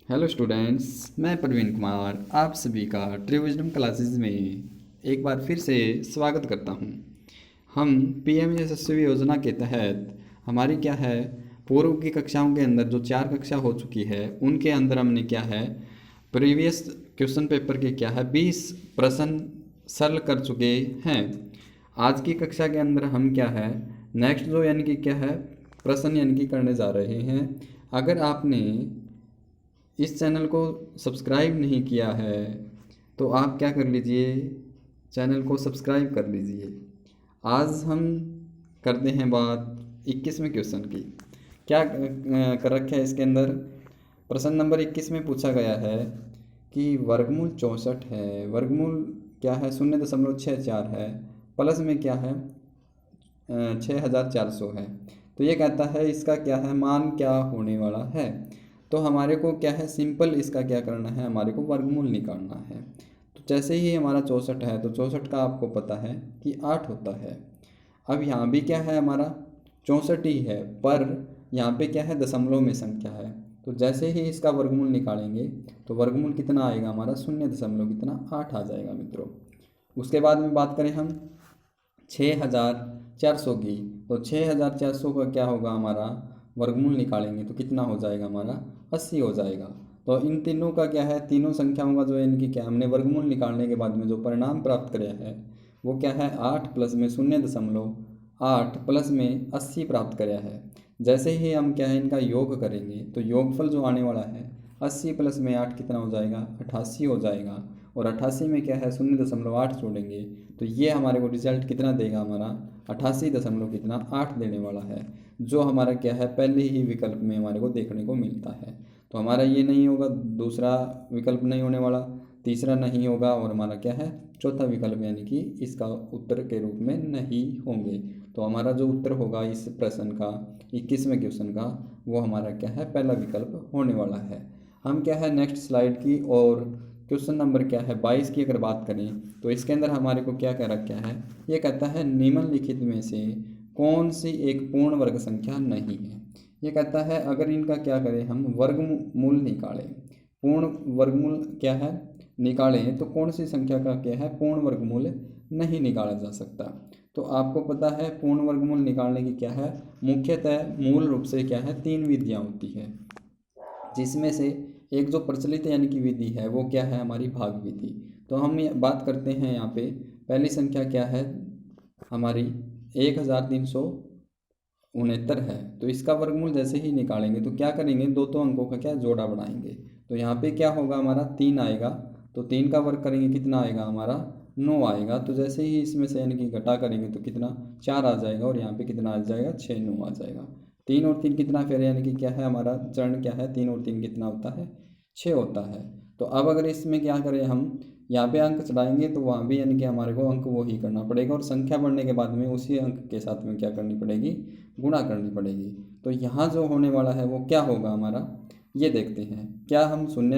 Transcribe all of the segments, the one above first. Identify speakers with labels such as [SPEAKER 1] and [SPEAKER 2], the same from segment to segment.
[SPEAKER 1] Hello students, मैं प्रवीण कुमार आप सभी का ट्रिविजन क्लासेस में एक बार फिर से स्वागत करता हूं। हम पीएम यशस्वी योजना के तहत हमारी क्या है, पूर्व की कक्षाओं के अंदर जो 4 कक्षा हो चुकी है उनके अंदर हमने क्या है, प्रीवियस क्वेश्चन पेपर के क्या है 20 प्रश्न सरल कर चुके हैं। आज की कक्षा के अंदर हम क्या है, नेक्स्ट जो यानी कि क्या है प्रश्न यानी कि करने जा रहे हैं। अगर आपने इस चैनल को सब्सक्राइब नहीं किया है तो आप क्या कर लीजिए, चैनल को सब्सक्राइब कर लीजिए। आज हम करते हैं बात 21वें क्वेश्चन की। क्या कर रखा है इसके अंदर, प्रश्न नंबर 21 में पूछा गया है कि वर्गमूल 64 है, वर्गमूल क्या है 0.64 है, प्लस में क्या है 6400 है। तो ये कहता है इसका क्या है मान क्या होने वाला है। तो हमारे को क्या है, सिंपल इसका क्या करना है, हमारे को वर्गमूल निकालना है। तो जैसे ही हमारा 64 है तो 64 का आपको पता है कि 8 होता है। अब यहाँ भी क्या है हमारा 64 ही है, पर यहाँ पे क्या है दशमलव में संख्या है। तो जैसे ही इसका वर्गमूल निकालेंगे तो वर्गमूल कितना आएगा हमारा 0.8 आ जाएगा मित्रों। उसके बाद में बात करें हम 6400 की, तो 6400 का क्या होगा हमारा वर्गमूल निकालेंगे तो कितना हो जाएगा हमारा 80 हो जाएगा। तो इन तीनों का क्या है, तीनों संख्याओं का जो इनकी क्या हमने वर्गमूल निकालने के बाद में जो परिणाम प्राप्त किया है वो क्या है 8 प्लस में 0.8 प्लस में 80 प्राप्त किया है। जैसे ही हम क्या है इनका योग करेंगे तो योगफल जो आने वाला है 80 प्लस में 8 कितना हो जाएगा 88 हो जाएगा। और 88 में क्या है 0.8 जोड़ेंगे तो ये हमारे को रिजल्ट कितना देगा हमारा 88 दशमलव कितना 8 देने वाला है, जो हमारा क्या है पहले ही विकल्प में हमारे को देखने को मिलता है। तो हमारा ये नहीं होगा, दूसरा विकल्प नहीं होने वाला, तीसरा नहीं होगा और हमारा क्या है चौथा विकल्प यानी कि इसका उत्तर के रूप में नहीं होंगे। तो हमारा जो उत्तर होगा इस प्रश्न का 21वें क्वेश्चन का वो हमारा क्या है पहला विकल्प होने वाला है। हम क्या है नेक्स्ट स्लाइड की और क्वेश्चन नंबर क्या है 22 की अगर बात करें तो इसके अंदर हमारे को क्या कह रखा है, ये कहता है निम्नलिखित में से कौन सी एक पूर्ण वर्ग संख्या नहीं है। ये कहता है अगर इनका क्या करें हम वर्गमूल निकालें, पूर्ण वर्गमूल क्या है निकालें तो कौन सी संख्या का क्या है पूर्ण वर्गमूल नहीं निकाला जा सकता। तो आपको पता है पूर्ण वर्गमूल निकालने की क्या है मुख्यतः मूल रूप से क्या है 3 विधियाँ होती है, जिसमें से एक जो प्रचलित यानी कि विधि है वो क्या है हमारी भाग विधि। तो हम बात करते हैं यहाँ पे पहली संख्या क्या है हमारी 1369 है। तो इसका वर्गमूल जैसे ही निकालेंगे तो क्या करेंगे दो अंकों का क्या जोड़ा बनाएंगे। तो यहाँ पे क्या होगा हमारा 3 आएगा, तो 3 का वर्ग करेंगे कितना आएगा हमारा 9 आएगा। तो जैसे ही इसमें से यानी कि घटा करेंगे तो कितना 4 आ जाएगा और यहाँ पे कितना आ जाएगा 6 9 आ जाएगा। 3 और 3 कितना फिर यानी कि क्या है हमारा चरण क्या है 3 और 3 कितना होता है 6 होता है। तो अब अगर इसमें क्या करें हम यहाँ पे अंक चढ़ाएंगे तो वहाँ भी यानी कि हमारे को अंक वो ही करना पड़ेगा और संख्या बढ़ने के बाद में उसी अंक के साथ में क्या करनी पड़ेगी गुणा करनी पड़ेगी। तो यहाँ जो होने वाला है वो क्या होगा हमारा ये देखते हैं। क्या हम शून्य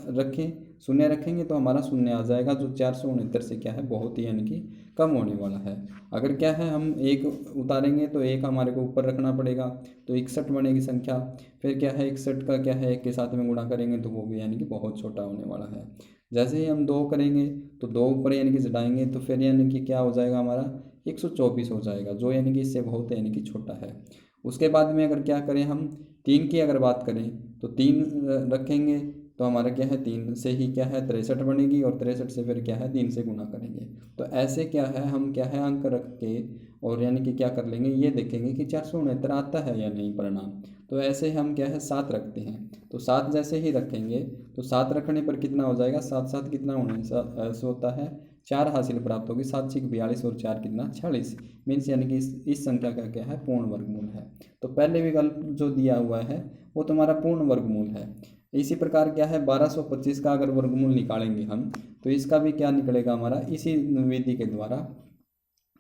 [SPEAKER 1] रखें, शून्य रखेंगे तो हमारा शून्य आ जाएगा जो 469 से क्या है बहुत ही यानी कि कम होने वाला है। अगर क्या है हम एक उतारेंगे तो एक हमारे को ऊपर रखना पड़ेगा तो 61 बनेगी संख्या। फिर क्या है 61 का क्या है एक के साथ में गुणा करेंगे तो वो भी यानी कि बहुत छोटा होने वाला है। जैसे ही हम 2 करेंगे तो 2 ऊपर यानी कि चढ़ाएंगे तो फिर यानी कि क्या हो जाएगा हमारा 124 हो जाएगा, जो यानी कि इससे बहुत यानी कि छोटा है। उसके बाद में अगर क्या करें हम 3 की अगर बात करें तो 3 रखेंगे तो हमारा क्या है 3 से ही क्या है 63 बनेगी और 63 से फिर क्या है 3 से गुना करेंगे। तो ऐसे क्या है हम क्या है अंक रख के और यानी कि क्या कर लेंगे ये देखेंगे कि 469 आता है या नहीं परिणाम। तो ऐसे हम क्या है 7 रखते हैं, तो 7 जैसे ही रखेंगे तो 7 रखने पर कितना हो जाएगा 7 7 कितना ऐसे होता है 4 हासिल प्राप्त होगी, 7 6 42 और 4 कितना 46 मीन्स यानी कि इस संख्या का क्या है पूर्ण वर्गमूल है। तो पहले विकल्प जो दिया हुआ है वो तुम्हारा पूर्ण वर्गमूल है। इसी प्रकार क्या है 1225 का अगर वर्गमूल निकालेंगे हम तो इसका भी क्या निकलेगा हमारा इसी विधि के द्वारा।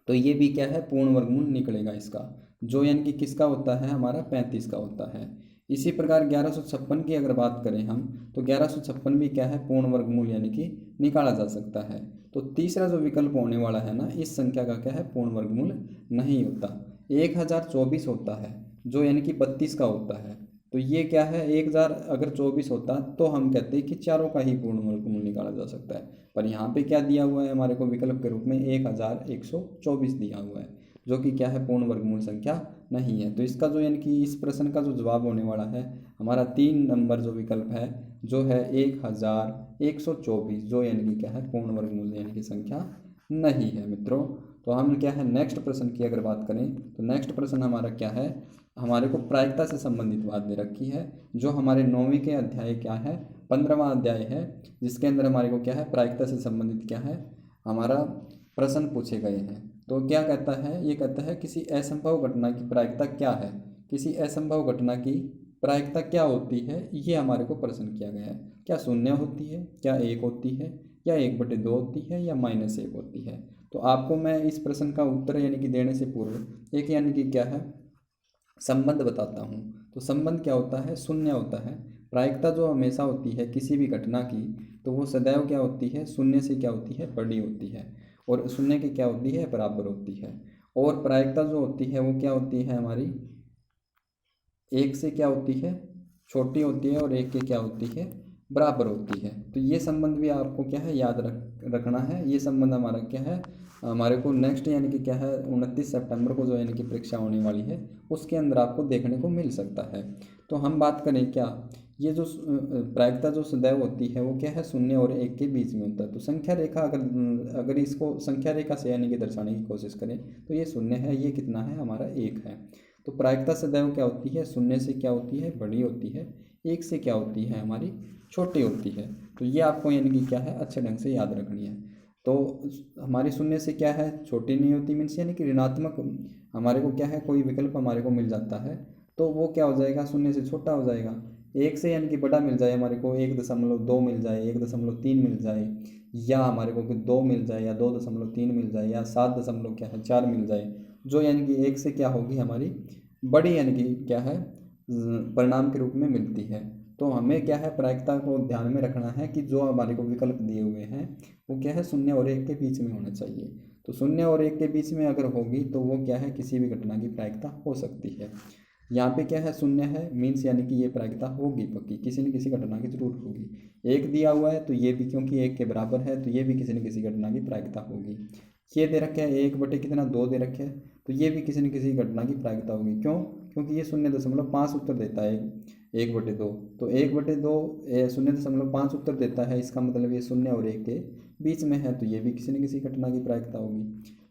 [SPEAKER 1] तो ये भी क्या है पूर्ण वर्गमूल निकलेगा इसका, जो यानी कि किसका होता है हमारा 35 का होता है। इसी प्रकार 1156 की अगर बात करें हम तो 1156 भी क्या है पूर्ण वर्गमूल यानी कि निकाला जा सकता है। तो तीसरा जो विकल्प होने वाला है ना इस संख्या का क्या है पूर्ण वर्गमूल नहीं होता। 1024 होता है जो यानी कि 32 का होता है। तो ये क्या है, 1000 अगर 24 होता तो हम कहते हैं कि चारों का ही पूर्ण वर्गमूल निकाला जा सकता है। पर यहाँ पे क्या दिया हुआ है हमारे को विकल्प के रूप में 1124 दिया हुआ है, जो कि क्या है, पूर्ण वर्गमूल संख्या नहीं है। तो इसका जो यानी कि इस प्रश्न का जो जवाब होने वाला है हमारा 3 नंबर जो विकल्प है जो है 1124, जो यानी कि क्या है, पूर्ण वर्गमूल यानी कि संख्या नहीं है मित्रों। तो हम क्या है, नेक्स्ट प्रश्न की अगर बात करें तो नेक्स्ट प्रश्न हमारा क्या है, हमारे को प्रायिकता से संबंधित बात दे रखी है, जो हमारे 9वीं के अध्याय क्या है, 15वां अध्याय है, जिसके अंदर हमारे को क्या है, प्रायिकता से संबंधित क्या है, हमारा प्रश्न पूछे गए हैं। तो क्या कहता है, ये कहता है किसी असंभव घटना की प्रायिकता क्या है, किसी असंभव घटना की प्रायिकता क्या होती है, ये हमारे को प्रश्न किया गया है। क्या शून्य होती है, क्या 1 होती है, या 1/2 होती है, या -1 होती है। तो आपको मैं इस प्रश्न का उत्तर यानी कि देने से पूर्व एक यानी कि क्या है, संबंध बताता हूँ। तो संबंध क्या होता है, शून्य होता है। प्रायिकता जो हमेशा होती है किसी भी घटना की, तो वो सदैव क्या होती है, शून्य से क्या होती है, बड़ी होती है, और शून्य की क्या होती है, बराबर होती है। और प्रायिकता जो होती है वो क्या होती है हमारी, 1 से क्या होती है, छोटी होती है, और 1 के क्या होती है, बराबर होती है। तो ये संबंध भी आपको क्या है, याद रखना है। ये संबंध हमारा क्या है, हमारे को नेक्स्ट यानी कि क्या है, 29 सितंबर को जो यानी कि परीक्षा होने वाली है उसके अंदर आपको देखने को मिल सकता है। तो हम बात करें क्या, ये जो प्रायिकता जो सदैव होती है वो क्या है, 0 और 1 के बीच में होता है। तो संख्या रेखा अगर इसको संख्या रेखा से यानी कि दर्शाने की कोशिश करें तो ये 0 है, ये कितना है, हमारा 1 है। तो प्रायिकता सदैव क्या होती है, 0 से क्या होती है, बड़ी होती है, 1 से क्या होती है, हमारी छोटी होती है। तो ये आपको यानी कि क्या है, अच्छे ढंग से याद रखनी है। तो हमारी 0 से क्या है, छोटी नहीं होती, मीन्स यानी कि ऋणात्मक हमारे को क्या है, कोई विकल्प हमारे को मिल जाता है तो वो क्या हो जाएगा, 0 से छोटा हो जाएगा। 1 से यानी कि बड़ा मिल जाए हमारे को, 1.2 मिल जाए, 1.3 मिल जाए, या हमारे को 2 मिल जाए, या 2.3 मिल जाए, या 7.4 मिल जाए, जो यानी कि 1 से क्या होगी, हमारी बड़ी यानी कि क्या है, परिणाम के रूप में मिलती है। तो हमें क्या है, प्रायिकता को ध्यान में रखना है कि जो हमारे को विकल्प दिए हुए हैं वो क्या है, 0 और 1 के बीच में होना चाहिए। तो 0 और 1 के बीच में अगर होगी तो वो क्या है, किसी भी घटना की प्रायिकता हो सकती है। यहाँ पे क्या है, 0 है, मीन्स यानी कि ये प्रायिकता होगी पक्की, किसी न किसी घटना की जरूर होगी। 1 दिया हुआ है तो ये भी, क्योंकि 1 के बराबर है तो ये भी किसी न किसी घटना की प्रायिकता होगी। ये दे रखे हैं 1 बटे कितना, 2 दे रखे हैं, तो ये भी किसी न किसी घटना की प्रायिकता होगी। क्यों, क्योंकि ये 0.5 उत्तर देता है 1/2। तो 1/2 0.5 उत्तर देता है, इसका मतलब ये 0 और 1 के बीच में है, तो ये भी किसी न किसी घटना की प्रायिकता होगी।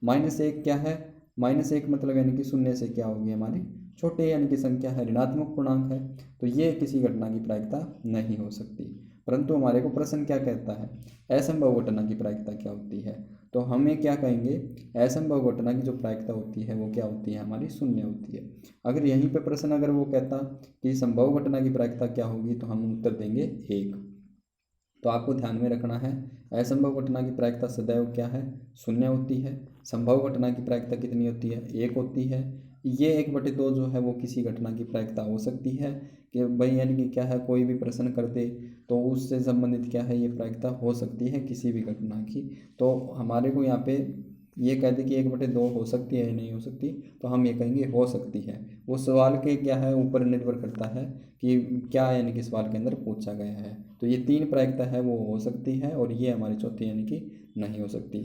[SPEAKER 1] -1 क्या है, -1 मतलब यानी कि 0 से क्या होगी, हमारी छोटे यानी कि संख्या है, ऋणात्मक पूर्णांक है, तो ये किसी घटना की प्रायिकता नहीं हो सकती। परंतु हमारे को प्रश्न क्या कहता है, असंभव घटना की प्रायिकता क्या होती है। तो हमें क्या कहेंगे, असंभव घटना की जो प्रायिकता होती है वो क्या होती है, हमारी 0 होती है। अगर यहीं पे प्रश्न अगर वो कहता कि संभव घटना की प्रायिकता क्या होगी तो हम उत्तर देंगे 1। तो आपको ध्यान में रखना है, असंभव घटना की प्रायिकता सदैव क्या है, 0 होती है। संभव घटना की प्रायिकता कितनी होती है, 1 होती है। ये 1/2 जो है वो किसी घटना की प्रायिकता हो सकती है कि भाई यानी कि क्या है, कोई भी प्रश्न कर दे तो उससे संबंधित क्या है, ये प्रायिकता हो सकती है किसी भी घटना की। तो हमारे को यहाँ पे ये कहते कि 1/2 हो सकती है या नहीं हो सकती, तो हम ये कहेंगे हो सकती है। वो सवाल के क्या है ऊपर निर्भर करता है कि क्या यानी कि सवाल के अंदर पूछा गया है। तो ये 3 प्रायिकता है वो हो सकती है, और ये हमारी चौथी यानी कि नहीं हो सकती।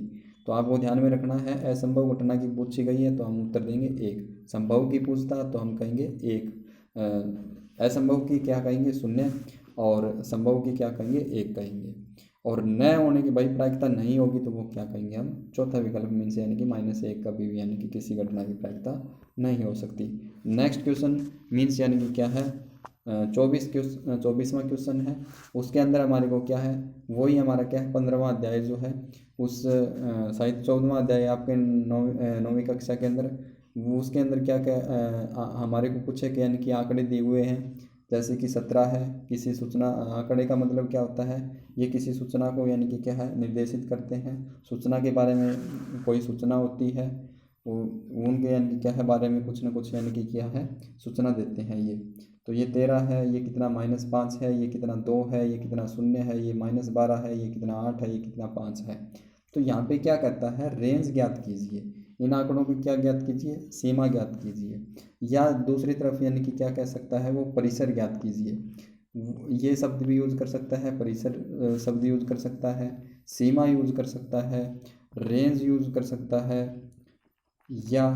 [SPEAKER 1] तो आपको ध्यान में रखना है, असंभव घटना की पूछी गई है तो हम उत्तर देंगे 1, संभव की पूछता तो हम कहेंगे 1, असंभव की क्या कहेंगे 0, और संभव की क्या कहेंगे 1 कहेंगे। और न होने की भाई प्रायिकता नहीं होगी तो वो क्या कहेंगे, हम चौथा विकल्प मीन्स यानी कि -1 कभी भी यानी कि किसी घटना की प्रायिकता नहीं हो सकती। नेक्स्ट क्वेश्चन मीन्स यानी कि क्या है, 24वां क्वेश्चन है। उसके अंदर हमारे को क्या है, वही हमारा क्या है, 15वां अध्याय जो है उस शायद 14वां अध्याय आपके 9वीं कक्षा के अंदर, वो उसके अंदर क्या क्या हमारे को कुछ है कि यानी कि आंकड़े दिए हुए हैं, जैसे कि 17 है। किसी सूचना, आंकड़े का मतलब क्या होता है, ये किसी सूचना को यानी कि क्या है, निर्देशित करते हैं। सूचना के बारे में कोई सूचना होती है, वो उनके यानी कि क्या है बारे में कुछ ना कुछ यानी कि क्या है, सूचना देते हैं ये। तो ये 13 है, ये कितना -5 है, ये कितना 2 है, ये कितना 0 है, ये -12 है, ये कितना 8 है, ये कितना 5 है। तो यहाँ पे क्या कहता है, रेंज ज्ञात कीजिए। इन आंकड़ों की क्या ज्ञात कीजिए, सीमा ज्ञात कीजिए, या दूसरी तरफ यानी कि क्या कह सकता है वो, परिसर ज्ञात कीजिए। ये शब्द भी यूज कर सकता है, परिसर शब्द यूज कर सकता है, सीमा यूज कर सकता है, रेंज यूज कर सकता है, या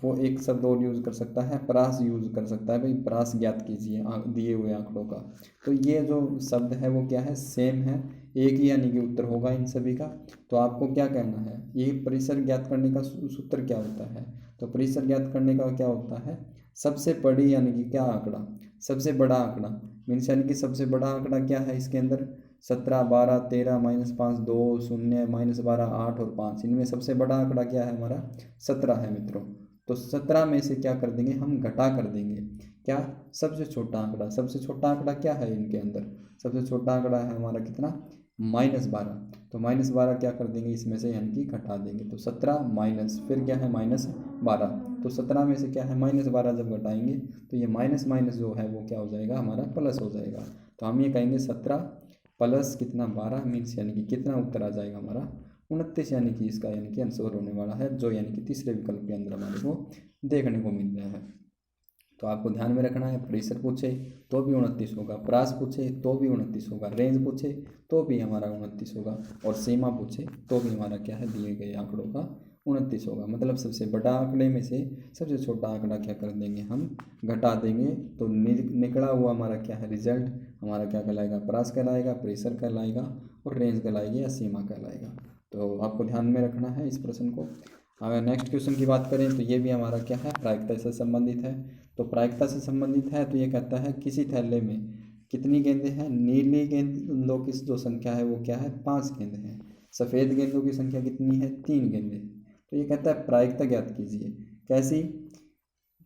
[SPEAKER 1] वो एक शब्द और यूज कर सकता है, प्रास यूज कर सकता है। भाई प्रास ज्ञात कीजिए दिए हुए आंकड़ों का। तो ये जो शब्द है वो क्या है, सेम है, एक ही यानी कि उत्तर होगा इन सभी का। तो आपको क्या कहना है, ये परिसर ज्ञात करने का सूत्र क्या होता है। तो परिसर ज्ञात करने का क्या होता है, सबसे बड़ी यानी कि क्या आंकड़ा, सबसे बड़ा आंकड़ा मीन्स यानी कि सबसे बड़ा आंकड़ा क्या है इसके अंदर, 17, 12, 13, -5, 2, 0, -12, 8 और 5, इनमें सबसे बड़ा आंकड़ा क्या है हमारा, 17 है मित्रों। तो 17 में से क्या कर देंगे हम, घटा कर देंगे क्या, सबसे छोटा आंकड़ा। सबसे छोटा आंकड़ा क्या है इनके अंदर, सबसे छोटा आंकड़ा है हमारा कितना, -12। तो -12 क्या कर देंगे इसमें से, यानी कि घटा देंगे। तो 17 माइनस फिर क्या है -12। तो 17 में से क्या है -12 जब घटाएंगे तो ये माइनस माइनस जो है वो क्या हो जाएगा हमारा, प्लस हो जाएगा। तो हम ये कहेंगे 17 प्लस कितना 12 मीन्स यानी कि कितना उत्तर आ जाएगा हमारा 29, यानी कि इसका यानी कि आंसर होने वाला है, जो यानी कि तीसरे विकल्प के अंदर हमारे को देखने को मिल रहा है। तो आपको ध्यान में रखना है, परिसर पूछे तो भी 29 होगा, प्रास पूछे तो भी 29 होगा, रेंज पूछे तो भी हमारा 29 होगा, और सीमा पूछे तो भी हमारा क्या है, दिए गए आंकड़ों का 29 होगा। मतलब सबसे बड़ा आंकड़े में से सबसे छोटा आंकड़ा क्या कर देंगे हम, घटा देंगे। तो निकला हुआ हमारा क्या है रिजल्ट, हमारा क्या कहलाएगा, प्रास कहलाएगा, परिसर कहलाएगा, और रेंज कहलाएगी या सीमा कहलाएगा। तो आपको ध्यान में रखना है इस प्रश्न को। अगर नेक्स्ट क्वेश्चन की बात करें तो ये भी हमारा क्या है, प्रायिकता से संबंधित है। तो प्रायिकता से संबंधित है तो ये कहता है किसी थैले में कितनी गेंदें हैं, नीली गेंदों की जो संख्या है वो क्या है, 5 गेंदें हैं, सफ़ेद गेंदों की संख्या कितनी है, 3 गेंदें। तो ये कहता है प्रायिकता ज्ञात कीजिए, कैसी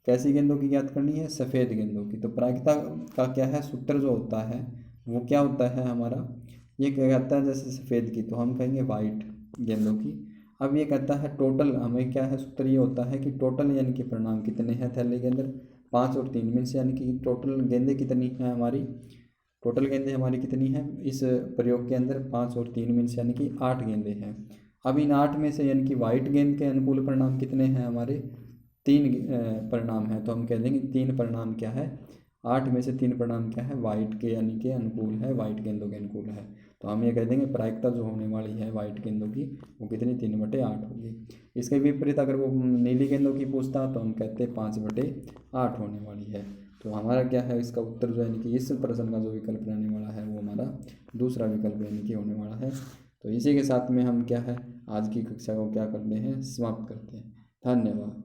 [SPEAKER 1] कैसी गेंदों की ज्ञात करनी है, सफ़ेद गेंदों की। तो प्रायिकता का क्या है, सूत्र जो होता है वो क्या होता है हमारा, ये क्या कहता है, जैसे सफ़ेद की तो हम कहेंगे वाइट गेंदों की। अब ये कहता है टोटल, हमें क्या है सूत्र ये होता है कि टोटल यानी कि परिणाम कितने हैं थैले के अंदर, 5 और 3 मीन्स यानी कि टोटल गेंदें कितनी हैं हमारी, टोटल गेंदें हमारी कितनी हैं इस प्रयोग के अंदर, 5 और 3 मीन्स यानी कि 8 गेंदें हैं। अब इन 8 में से यानी कि वाइट गेंद के अनुकूल परिणाम कितने हैं हमारे, 3 परिणाम हैं। तो हम कह देंगे 3 परिणाम क्या है, 8 में से 3 परिणाम क्या है, वाइट के यानी कि अनुकूल है, वाइट गेंदों के अनुकूल है। तो हम ये कह देंगे प्रायिकता जो होने वाली है वाइट गेंदों की वो कितनी, 3/8 होगी। इसके विपरीत अगर वो नीली गेंदों की पूछता तो हम कहते 5/8 होने वाली है। तो हमारा क्या है इसका उत्तर जो यानी कि इस प्रश्न का जो विकल्प रहने वाला है वो हमारा दूसरा विकल्प यानी कि होने वाला है। तो इसी के साथ में हम क्या है आज की कक्षा को क्या करते हैं, समाप्त करते हैं। धन्यवाद।